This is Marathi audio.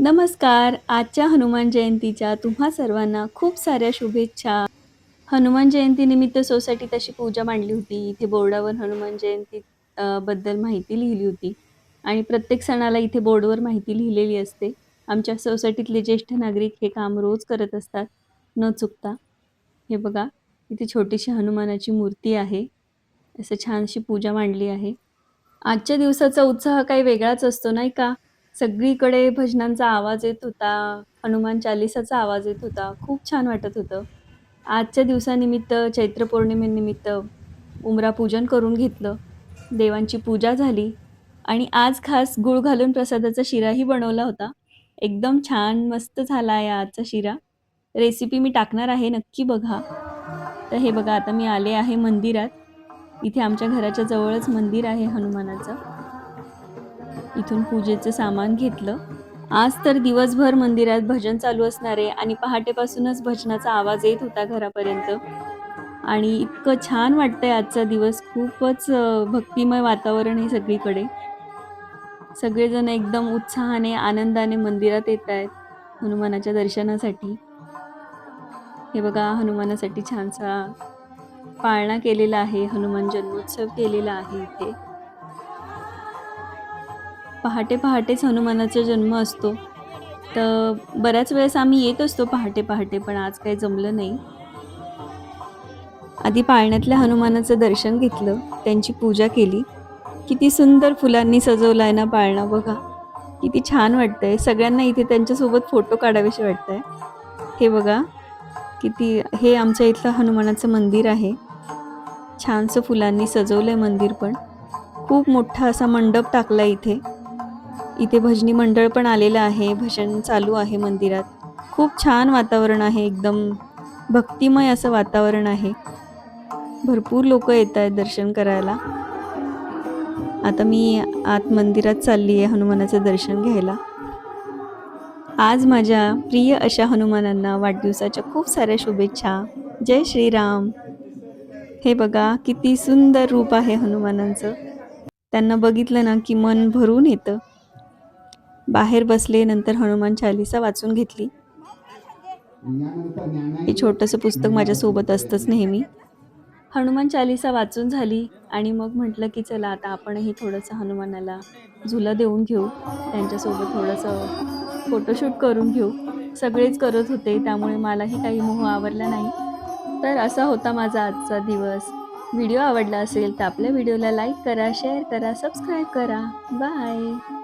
नमस्कार. आजच्या हनुमान जयंतीच्या तुम्हा सर्वांना खूप साऱ्या शुभेच्छा. हनुमान जयंतीनिमित्त सोसायटीत अशी पूजा मांडली होती. इथे बोर्डावर हनुमान जयंती बद्दल माहिती लिहिली होती आणि प्रत्येक सणाला इथे बोर्डवर माहिती लिहिलेली असते. आमच्या सोसायटीतले ज्येष्ठ नागरिक हे काम रोज करत असतात, न चुकता. हे बघा, इथे छोटीशी हनुमानाची मूर्ती आहे. असं छानशी पूजा मांडली आहे. आजच्या दिवसाचा उत्साह काही वेगळाच असतो नाही का? सगळीकडे भजनांचा आवाज येत होता, हनुमान चालीसाचा आवाज येत होता. खूप छान वाटत होतं. आजच्या दिवसानिमित्त, चैत्र पौर्णिमेनिमित्त उंबरा पूजन करून घेतलं. देवांची पूजा झाली आणि आज खास गूळ घालून प्रसादाचा शिराही बनवला होता. एकदम छान मस्त झाला आहे आजचा शिरा. रेसिपी मी टाकणार आहे, नक्की बघा. तर हे बघा आता मी आले आहे मंदिरात. इथे आमच्या घराच्या जवळच मंदिर आहे हनुमानाचं. इथून पूजेचं सामान घेतलं. आज तर दिवसभर मंदिरात भजन चालू असणार आहे आणि पहाटेपासूनच भजनाचा आवाज येत होता घरापर्यंत आणि इतकं छान वाटतंय आजचा दिवस. खूपच भक्तिमय वातावरण आहे सगळीकडे. सगळेजण एकदम उत्साहाने, आनंदाने मंदिरात येतायत हनुमानाच्या दर्शनासाठी. हे बघा हनुमानासाठी छानसा पाळणा केलेला आहे, हनुमान जन्मोत्सव केलेला आहे इथे. पहाटे पहाटेच हनुमानाचा जन्म असतो. तर बऱ्याच वेळेस आम्ही येत असतो पहाटे पहाटे, पण आज काही जमलं नाही. आधी पाळण्यातल्या हनुमानाचं दर्शन घेतलं, त्यांची पूजा केली. किती सुंदर फुलांनी सजवलाय ना पाळणा बघा. किती छान वाटतंय. सगळ्यांना इथे त्यांच्यासोबत फोटो काढावेसे वाटतंय. हे बघा, किती हे आमच्या इथलं हनुमानाचं मंदिर आहे. छानसं फुलांनी सजवलंय मंदिर पण. खूप मोठा असा मंडप टाकलाय इथे. इथे भजनी मंडळ पण आलेलं आहे. भजन चालू आहे मंदिरात. खूप छान वातावरण आहे. एकदम भक्तिमय असं वातावरण आहे. भरपूर लोकं येतायत दर्शन करायला. आता मी आत मंदिरात चालली आहे हनुमानाचं दर्शन घ्यायला. आज माझ्या प्रिय अशा हनुमानांना वाढदिवसाच्या खूप साऱ्या शुभेच्छा. जय श्रीराम. हे बघा किती सुंदर रूप आहे हनुमानांचं. त्यांना बघितलं ना की मन भरून येतं. बाहेर बसले, नंतर हनुमान चालीसा वाचून घेतली. हे छोटंसं पुस्तक माझ्यासोबत असतंच नेहमी. हनुमान चालीसा वाचून झाली आणि मग म्हटलं की चला आता आपणही थोडंसं हनुमानाला झुला देऊन घेऊ. त्यांच्यासोबत थोडंसं फोटोशूट करून घेऊ. सगळेच करत होते, त्यामुळे मलाही काही मोह आवरला नाही. तर असा होता माझा आजचा दिवस. व्हिडिओ आवडला असेल तर आपल्या व्हिडिओला लाईक करा, शेअर करा, सबस्क्राईब करा. बाय.